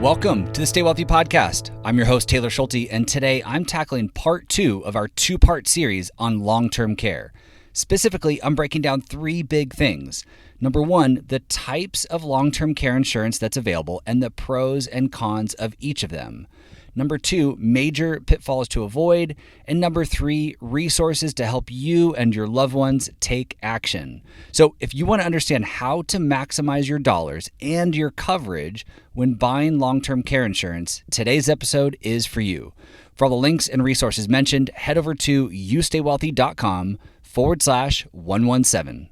Welcome to the Stay Wealthy Podcast. I'm your host, Taylor Schulte, and today I'm tackling part 2 of our 2-part series on long-term care. Specifically, I'm breaking down 3 big things. Number 1, the types of long-term care insurance that's available and the pros and cons of each of them. Number 2, major pitfalls to avoid. And number 3, resources to help you and your loved ones take action. So if you want to understand how to maximize your dollars and your coverage when buying long-term care insurance, today's episode is for you. For all the links and resources mentioned, head over to youstaywealthy.com/117.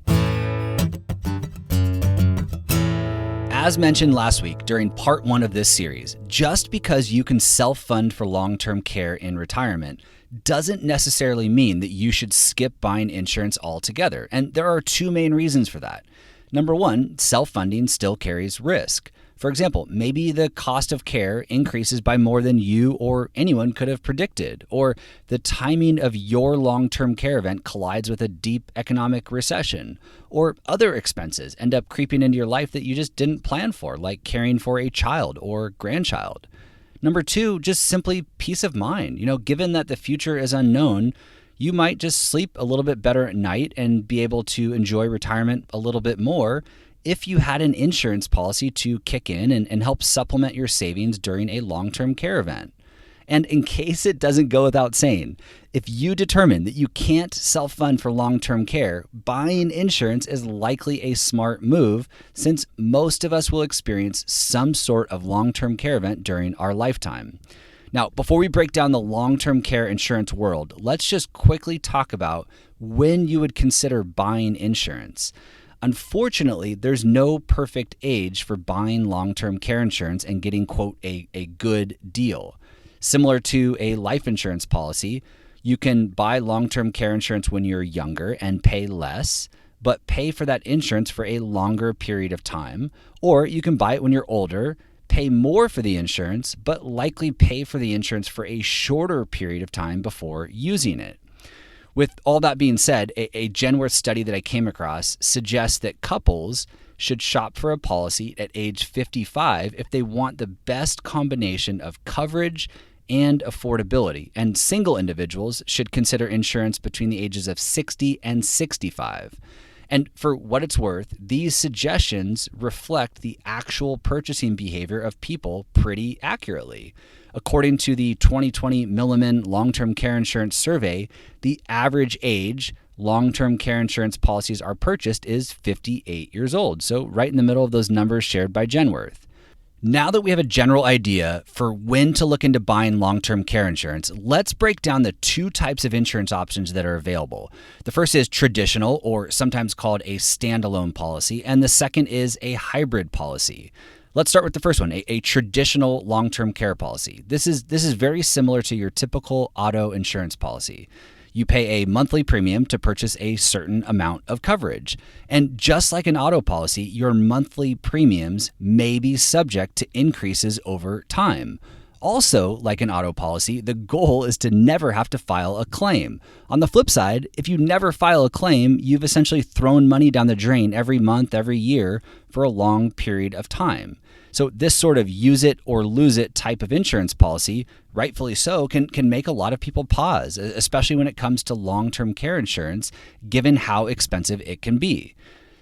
As mentioned last week during part 1 of this series, just because you can self-fund for long-term care in retirement doesn't necessarily mean that you should skip buying insurance altogether. And there are 2 main reasons for that. Number 1, self-funding still carries risk. For example, maybe the cost of care increases by more than you or anyone could have predicted, or the timing of your long-term care event collides with a deep economic recession, or other expenses end up creeping into your life that you just didn't plan for, like caring for a child or grandchild. Number 2, just simply peace of mind. Given that the future is unknown, you might just sleep a little bit better at night and be able to enjoy retirement a little bit more if you had an insurance policy to kick in and help supplement your savings during a long-term care event. And in case it doesn't go without saying, if you determine that you can't self-fund for long-term care, buying insurance is likely a smart move since most of us will experience some sort of long-term care event during our lifetime. Now, before we break down the long-term care insurance world, let's just quickly talk about when you would consider buying insurance. Unfortunately, there's no perfect age for buying long-term care insurance and getting, quote, a good deal. Similar to a life insurance policy, you can buy long-term care insurance when you're younger and pay less, but pay for that insurance for a longer period of time. Or you can buy it when you're older, pay more for the insurance, but likely pay for the insurance for a shorter period of time before using it. With all that being said, a Genworth study that I came across suggests that couples should shop for a policy at age 55 if they want the best combination of coverage and affordability, and single individuals should consider insurance between the ages of 60 and 65. And for what it's worth, these suggestions reflect the actual purchasing behavior of people pretty accurately. According to the 2020 Milliman Long-Term Care Insurance Survey, the average age long-term care insurance policies are purchased is 58 years old, so right in the middle of those numbers shared by Genworth. Now that we have a general idea for when to look into buying long-term care insurance, let's break down the 2 types of insurance options that are available. The first is traditional, or sometimes called a standalone policy, and the second is a hybrid policy. Let's start with the first one, a traditional long-term care policy. This is very similar to your typical auto insurance policy. You pay a monthly premium to purchase a certain amount of coverage. And just like an auto policy, your monthly premiums may be subject to increases over time. Also, like an auto policy, the goal is to never have to file a claim. On the flip side, if you never file a claim, you've essentially thrown money down the drain every month, every year for a long period of time. So this sort of use it or lose it type of insurance policy, rightfully so, can make a lot of people pause, especially when it comes to long-term care insurance, given how expensive it can be.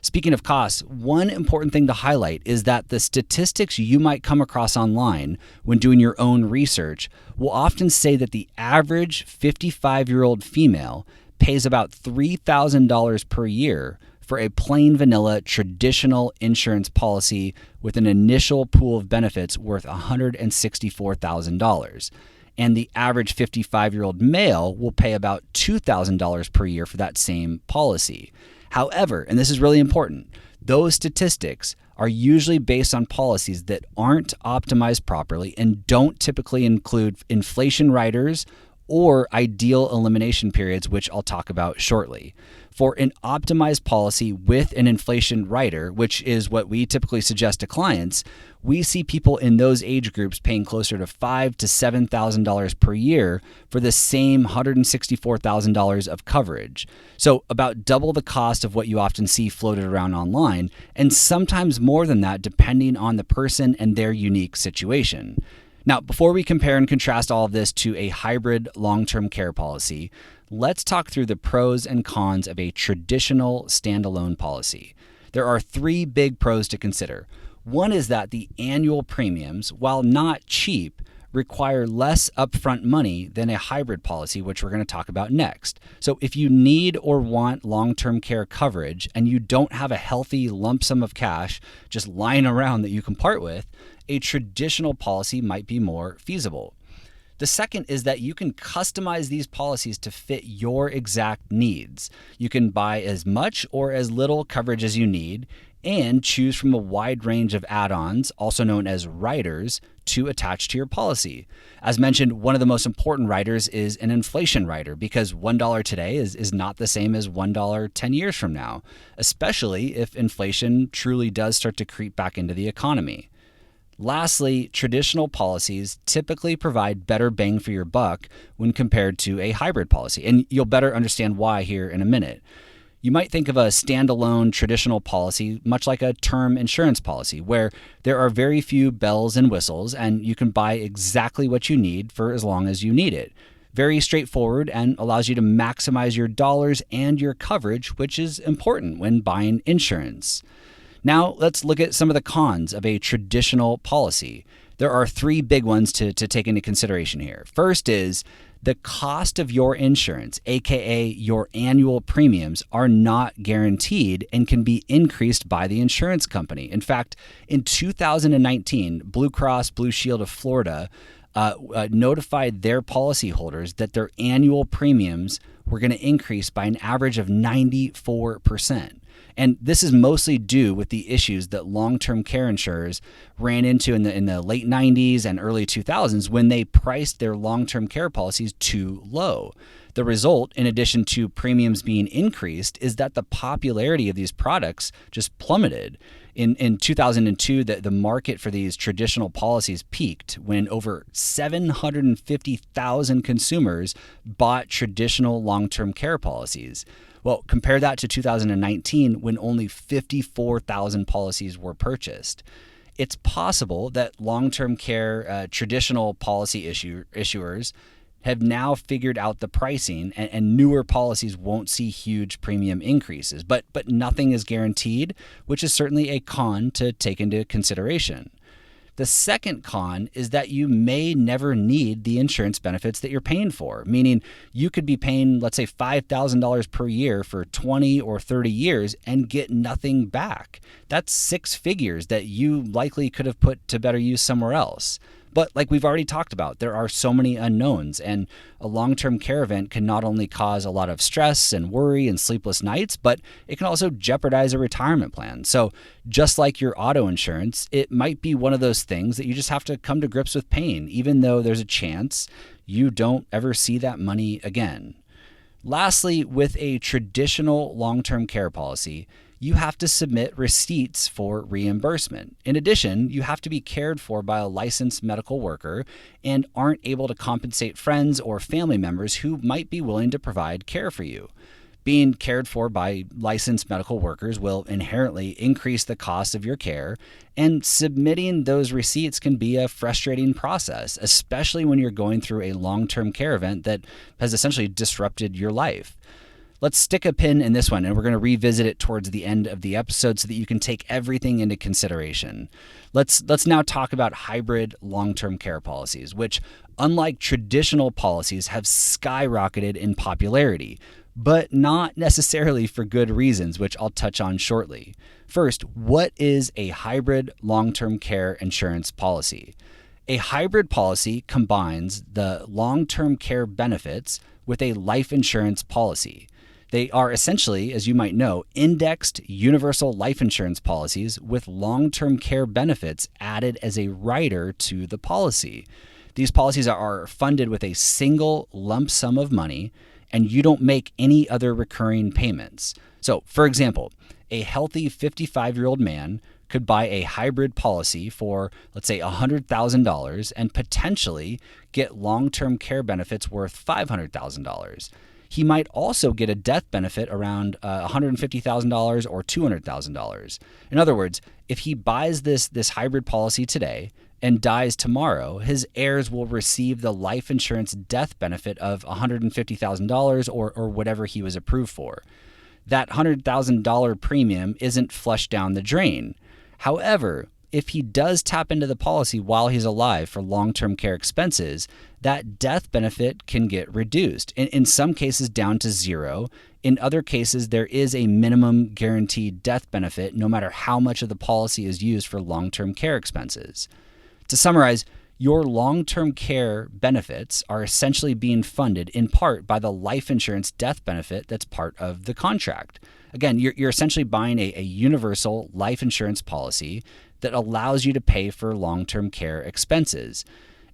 Speaking of costs, one important thing to highlight is that the statistics you might come across online when doing your own research will often say that the average 55-year-old female pays about $3,000 per year for a plain vanilla traditional insurance policy with an initial pool of benefits worth $164,000. And the average 55-year-old male will pay about $2,000 per year for that same policy. However, and this is really important, those statistics are usually based on policies that aren't optimized properly and don't typically include inflation riders or ideal elimination periods, which I'll talk about shortly. For an optimized policy with an inflation rider, which is what we typically suggest to clients, we see people in those age groups paying closer to $5,000 to $7,000 per year for the same $164,000 of coverage. So about double the cost of what you often see floated around online, and sometimes more than that depending on the person and their unique situation. Now, before we compare and contrast all of this to a hybrid long-term care policy, let's talk through the pros and cons of a traditional standalone policy. There are three big pros to consider. One is that the annual premiums, while not cheap, require less upfront money than a hybrid policy, which we're going to talk about next. So if you need or want long-term care coverage and you don't have a healthy lump sum of cash just lying around that you can part with, a traditional policy might be more feasible. The second is that you can customize these policies to fit your exact needs. You can buy as much or as little coverage as you need and choose from a wide range of add-ons, also known as riders, to attach to your policy. As mentioned, one of the most important riders is an inflation rider because $1 today is not the same as $1 10 years from now, especially if inflation truly does start to creep back into the economy. Lastly, traditional policies typically provide better bang for your buck when compared to a hybrid policy, and you'll better understand why here in a minute. You might think of a standalone traditional policy much like a term insurance policy, where there are very few bells and whistles and you can buy exactly what you need for as long as you need it. Very straightforward and allows you to maximize your dollars and your coverage, which is important when buying insurance. Now let's look at some of the cons of a traditional policy. There are three big ones to take into consideration here. First is the cost of your insurance, aka your annual premiums, are not guaranteed and can be increased by the insurance company. In fact, in 2019, Blue Cross Blue Shield of Florida notified their policyholders that their annual premiums were going to increase by an average of 94%. And this is mostly due with the issues that long-term care insurers ran into in the late 90s and early 2000s when they priced their long-term care policies too low. The result, in addition to premiums being increased, is that the popularity of these products just plummeted. In 2002, the market for these traditional policies peaked when over 750,000 consumers bought traditional long-term care policies. Well, compare that to 2019 when only 54,000 policies were purchased. It's possible that long-term care traditional policy issuers have now figured out the pricing and newer policies won't see huge premium increases, but nothing is guaranteed, which is certainly a con to take into consideration. The second con is that you may never need the insurance benefits that you're paying for, meaning you could be paying, let's say, $5,000 per year for 20 or 30 years and get nothing back. That's six figures that you likely could have put to better use somewhere else. But like we've already talked about, there are so many unknowns, and a long-term care event can not only cause a lot of stress and worry and sleepless nights, but it can also jeopardize a retirement plan. So just like your auto insurance, it might be one of those things that you just have to come to grips with paying, even though there's a chance you don't ever see that money again. Lastly, with a traditional long-term care policy, you have to submit receipts for reimbursement. In addition, you have to be cared for by a licensed medical worker and aren't able to compensate friends or family members who might be willing to provide care for you. Being cared for by licensed medical workers will inherently increase the cost of your care, and submitting those receipts can be a frustrating process, especially when you're going through a long-term care event that has essentially disrupted your life. Let's stick a pin in this one, and we're going to revisit it towards the end of the episode so that you can take everything into consideration. Let's now talk about hybrid long-term care policies, which, unlike traditional policies, have skyrocketed in popularity, but not necessarily for good reasons, which I'll touch on shortly. First, what is a hybrid long-term care insurance policy? A hybrid policy combines the long-term care benefits with a life insurance policy. They are essentially, as you might know, indexed universal life insurance policies with long-term care benefits added as a rider to the policy. These policies are funded with a single lump sum of money, and you don't make any other recurring payments. So, for example, a healthy 55-year-old man could buy a hybrid policy for, let's say, $100,000 and potentially get long-term care benefits worth $500,000. He might also get a death benefit around $150,000 or $200,000. In other words, if he buys this hybrid policy today and dies tomorrow, his heirs will receive the life insurance death benefit of $150,000 or whatever he was approved for. That $100,000 premium isn't flushed down the drain. However, if he does tap into the policy while he's alive for long-term care expenses, that death benefit can get reduced, in some cases down to zero. In other cases, there is a minimum guaranteed death benefit no matter how much of the policy is used for long-term care expenses. To summarize, your long-term care benefits are essentially being funded in part by the life insurance death benefit that's part of the contract. Again, you're essentially buying a universal life insurance policy that allows you to pay for long-term care expenses.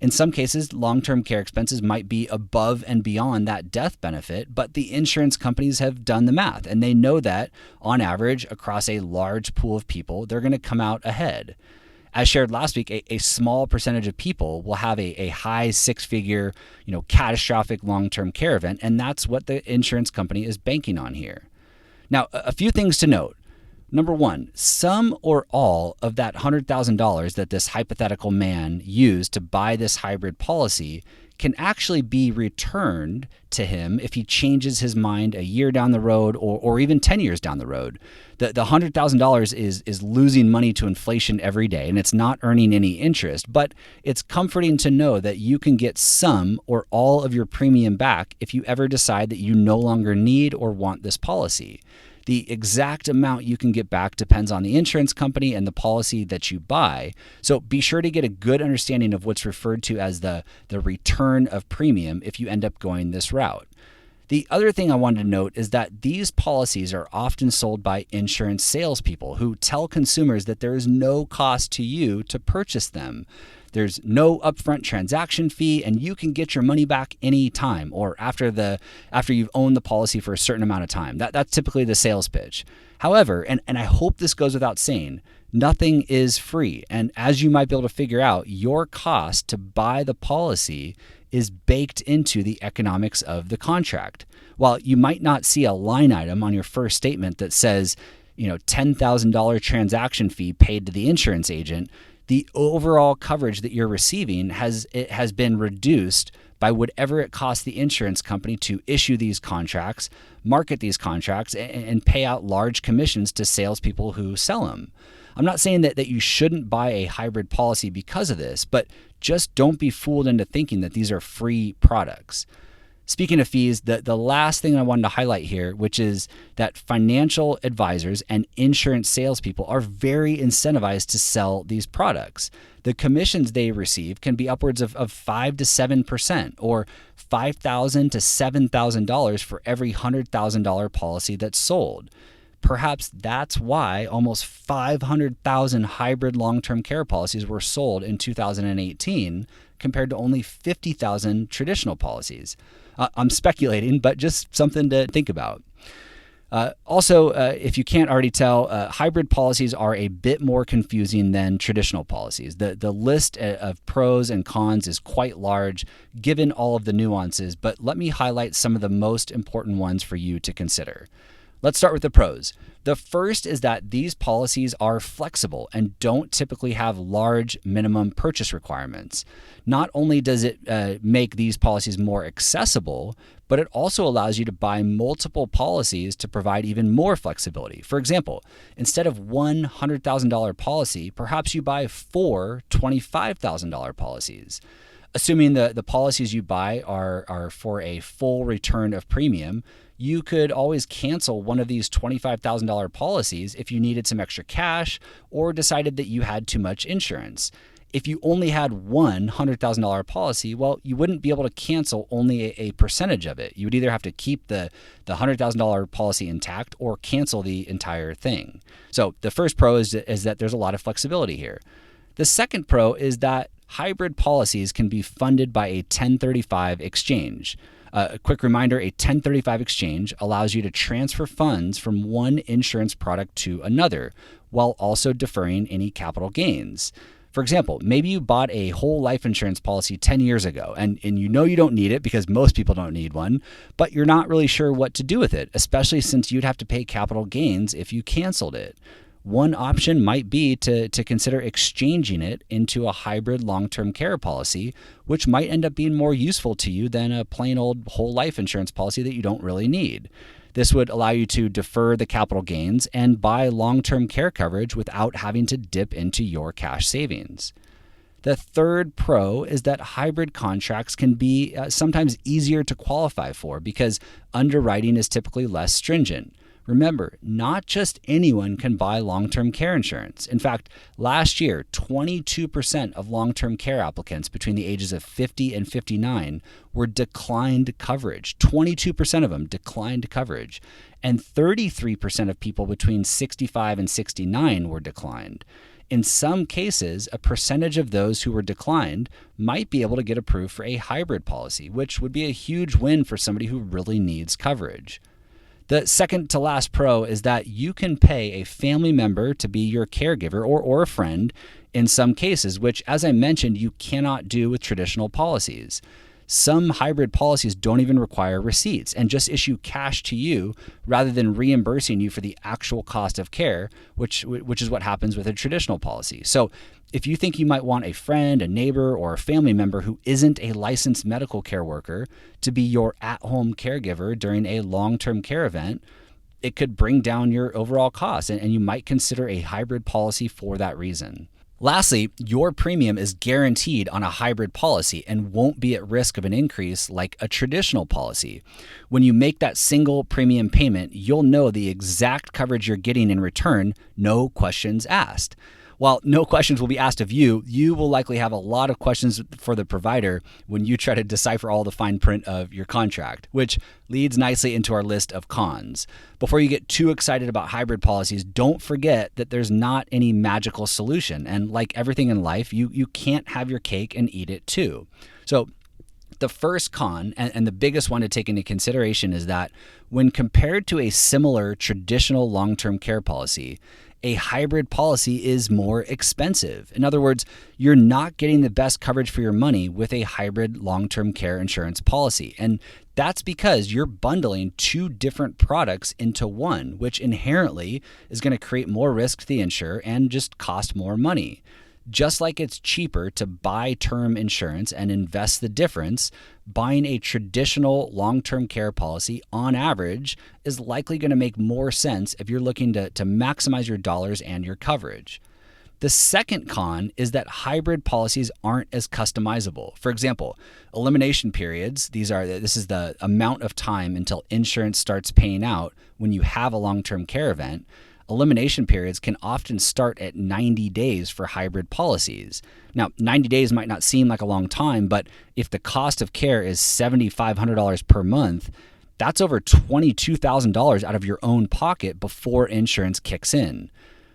In some cases, long-term care expenses might be above and beyond that death benefit, but the insurance companies have done the math, and they know that, on average, across a large pool of people, they're going to come out ahead. As shared last week, a small percentage of people will have a high six-figure, catastrophic long-term care event, and that's what the insurance company is banking on here. Now, a few things to note. Number one, some or all of that $100,000 that this hypothetical man used to buy this hybrid policy can actually be returned to him if he changes his mind a year down the road or even 10 years down the road. The $100,000 is losing money to inflation every day, and it's not earning any interest, but it's comforting to know that you can get some or all of your premium back if you ever decide that you no longer need or want this policy. The exact amount you can get back depends on the insurance company and the policy that you buy. So be sure to get a good understanding of what's referred to as the return of premium if you end up going this route. The other thing I wanted to note is that these policies are often sold by insurance salespeople who tell consumers that there is no cost to you to purchase them. There's no upfront transaction fee, and you can get your money back anytime or after you've owned the policy for a certain amount of time. That's typically the sales pitch. However, and I hope this goes without saying, nothing is free. And as you might be able to figure out, your cost to buy the policy is baked into the economics of the contract. While you might not see a line item on your first statement that says, $10,000 transaction fee paid to the insurance agent, the overall coverage that you're receiving has been reduced by whatever it costs the insurance company to issue these contracts, market these contracts, and pay out large commissions to salespeople who sell them. I'm not saying that you shouldn't buy a hybrid policy because of this, but just don't be fooled into thinking that these are free products. Speaking of fees, the last thing I wanted to highlight here, which is that financial advisors and insurance salespeople are very incentivized to sell these products. The commissions they receive can be upwards of 5 to 7% or $5,000 to $7,000 for every $100,000 policy that's sold. Perhaps that's why almost 500,000 hybrid long-term care policies were sold in 2018 compared to only 50,000 traditional policies. I'm speculating, but just something to think about. Also, if you can't already tell, hybrid policies are a bit more confusing than traditional policies. The list of pros and cons is quite large given all of the nuances, but let me highlight some of the most important ones for you to consider. Let's start with the pros. The first is that these policies are flexible and don't typically have large minimum purchase requirements. Not only does it make these policies more accessible, but it also allows you to buy multiple policies to provide even more flexibility. For example, instead of one $100,000 policy, perhaps you buy 4 $25,000 policies. Assuming the policies you buy are for a full return of premium, you could always cancel one of these $25,000 policies if you needed some extra cash or decided that you had too much insurance. If you only had one $100,000 policy, well, you wouldn't be able to cancel only a percentage of it. You would either have to keep the $100,000 policy intact or cancel the entire thing. So the first pro is that there's a lot of flexibility here. The second pro is that hybrid policies can be funded by a 1035 exchange. A quick reminder, a 1035 exchange allows you to transfer funds from one insurance product to another while also deferring any capital gains. For example, maybe you bought a whole life insurance policy 10 years ago and you know you don't need it because most people don't need one, but you're not really sure what to do with it, especially since you'd have to pay capital gains if you canceled it. One option might be to consider exchanging it into a hybrid long-term care policy, which might end up being more useful to you than a plain old whole life insurance policy that you don't really need. This would allow you to defer the capital gains and buy long-term care coverage without having to dip into your cash savings. The third pro is that hybrid contracts can be sometimes easier to qualify for because underwriting is typically less stringent. Remember, not just anyone can buy long-term care insurance. In fact, last year, 22% of long-term care applicants between the ages of 50 and 59 were declined coverage. 22% of them declined coverage. And 33% of people between 65 and 69 were declined. In some cases, a percentage of those who were declined might be able to get approved for a hybrid policy, which would be a huge win for somebody who really needs coverage. The second to last pro is that you can pay a family member to be your caregiver or a friend in some cases, which, as I mentioned, you cannot do with traditional policies. Some hybrid policies don't even require receipts and just issue cash to you rather than reimbursing you for the actual cost of care, which is what happens with a traditional policy. So if you think you might want a friend, a neighbor, or a family member who isn't a licensed medical care worker to be your at-home caregiver during a long-term care event, it could bring down your overall costs, and you might consider a hybrid policy for that reason. Lastly, your premium is guaranteed on a hybrid policy and won't be at risk of an increase like a traditional policy. When you make that single premium payment, you'll know the exact coverage you're getting in return, no questions asked. While no questions will be asked of you, you will likely have a lot of questions for the provider when you try to decipher all the fine print of your contract, which leads nicely into our list of cons. Before you get too excited about hybrid policies, don't forget that there's not any magical solution. And like everything in life, you can't have your cake and eat it too. So the first con, and the biggest one to take into consideration, is that when compared to a similar traditional long-term care policy, a hybrid policy is more expensive. In other words, you're not getting the best coverage for your money with a hybrid long-term care insurance policy. And that's because you're bundling two different products into one, which inherently is going to create more risk to the insurer and just cost more money. Just like it's cheaper to buy term insurance and invest the difference, buying a traditional long-term care policy on average is likely going to make more sense if you're looking to maximize your dollars and your coverage. The second con is that hybrid policies aren't as customizable. For example, elimination periods, this is the amount of time until insurance starts paying out when you have a long-term care event. Elimination periods can often start at 90 days for hybrid policies. Now, 90 days might not seem like a long time, but if the cost of care is $7,500 per month, that's over $22,000 out of your own pocket before insurance kicks in.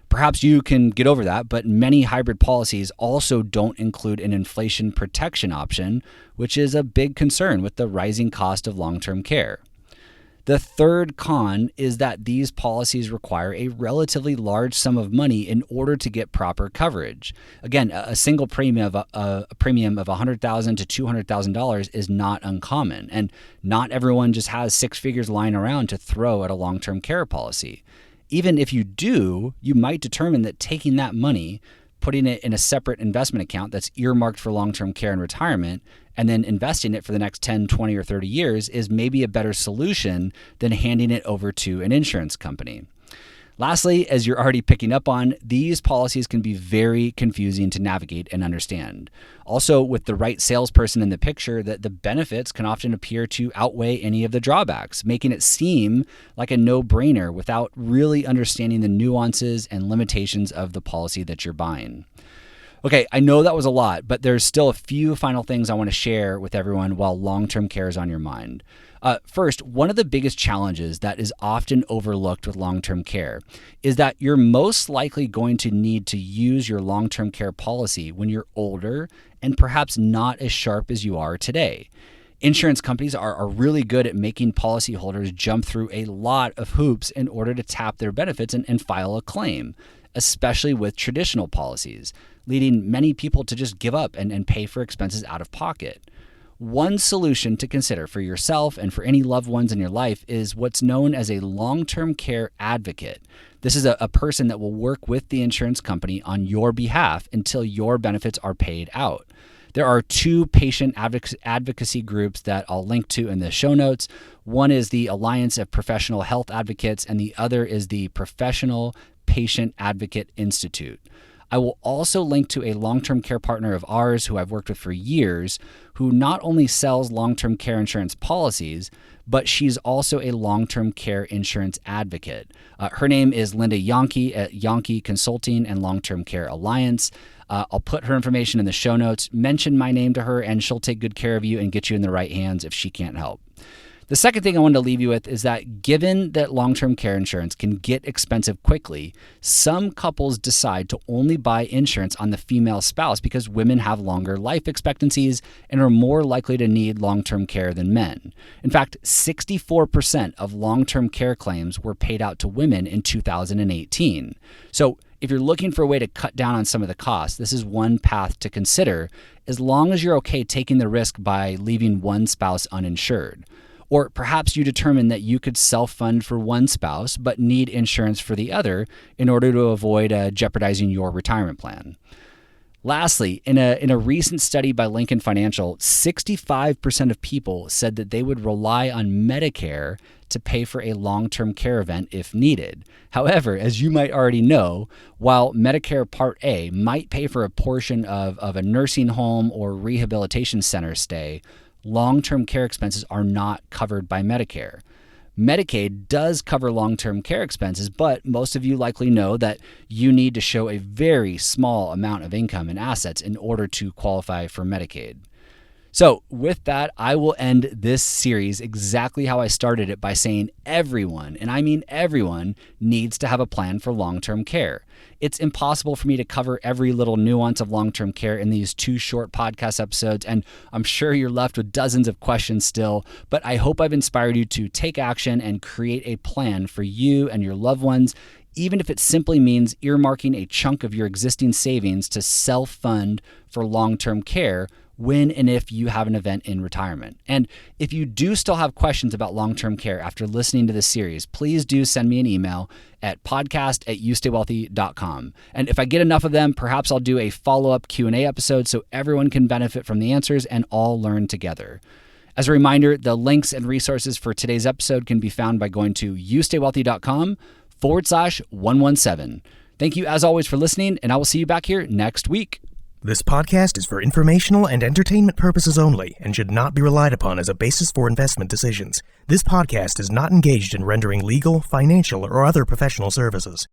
Perhaps you can get over that, but many hybrid policies also don't include an inflation protection option, which is a big concern with the rising cost of long-term care. The third con is that these policies require a relatively large sum of money in order to get proper coverage. Again, a single premium of $100,000 to $200,000 is not uncommon, and not everyone just has six figures lying around to throw at a long-term care policy. Even if you do, you might determine that taking that money, putting it in a separate investment account that's earmarked for long-term care and retirement, and then investing it for the next 10, 20, or 30 years is maybe a better solution than handing it over to an insurance company. Lastly, as you're already picking up on, these policies can be very confusing to navigate and understand. Also, with the right salesperson in the picture, the benefits can often appear to outweigh any of the drawbacks, making it seem like a no-brainer without really understanding the nuances and limitations of the policy that you're buying. Okay, I know that was a lot, but there's still a few final things I want to share with everyone while long-term care is on your mind. First, one of the biggest challenges that is often overlooked with long-term care is that you're most likely going to need to use your long-term care policy when you're older and perhaps not as sharp as you are today. Insurance companies are really good at making policyholders jump through a lot of hoops in order to tap their benefits and file a claim, especially with traditional policies, leading many people to just give up and pay for expenses out of pocket. One solution to consider for yourself and for any loved ones in your life is what's known as a long-term care advocate. This is a person that will work with the insurance company on your behalf until your benefits are paid out. There are two patient advocacy groups that I'll link to in the show notes. One is the Alliance of Professional Health Advocates, and the other is the Professional Patient Advocate Institute. I will also link to a long-term care partner of ours who I've worked with for years, who not only sells long-term care insurance policies, but she's also a long-term care insurance advocate. Her name is Linda Yonke at Yonke Consulting and Long-Term Care Alliance. I'll put her information in the show notes. Mention my name to her, and she'll take good care of you and get you in the right hands if she can't help. The second thing I wanted to leave you with is that given that long-term care insurance can get expensive quickly, some couples decide to only buy insurance on the female spouse because women have longer life expectancies and are more likely to need long-term care than men. In fact, 64% of long-term care claims were paid out to women in 2018. So if you're looking for a way to cut down on some of the costs, this is one path to consider, as long as you're okay taking the risk by leaving one spouse uninsured. Or perhaps you determine that you could self-fund for one spouse but need insurance for the other in order to avoid jeopardizing your retirement plan. Lastly, in a recent study by Lincoln Financial, 65% of people said that they would rely on Medicare to pay for a long-term care event if needed. However, as you might already know, while Medicare Part A might pay for a portion of a nursing home or rehabilitation center stay, long-term care expenses are not covered by Medicare. Medicaid does cover long-term care expenses, but most of you likely know that you need to show a very small amount of income and assets in order to qualify for Medicaid. So with that, I will end this series exactly how I started it, by saying everyone, and I mean everyone, needs to have a plan for long-term care. It's impossible for me to cover every little nuance of long-term care in these 2 short podcast episodes, and I'm sure you're left with dozens of questions still, but I hope I've inspired you to take action and create a plan for you and your loved ones, even if it simply means earmarking a chunk of your existing savings to self-fund for long-term care when and if you have an event in retirement. And if you do still have questions about long-term care after listening to this series, please do send me an email at podcast@youstaywealthy.com. And if I get enough of them, perhaps I'll do a follow-up Q&A episode so everyone can benefit from the answers and all learn together. As a reminder, the links and resources for today's episode can be found by going to youstaywealthy.com/117. Thank you as always for listening, and I will see you back here next week. This podcast is for informational and entertainment purposes only and should not be relied upon as a basis for investment decisions. This podcast is not engaged in rendering legal, financial, or other professional services.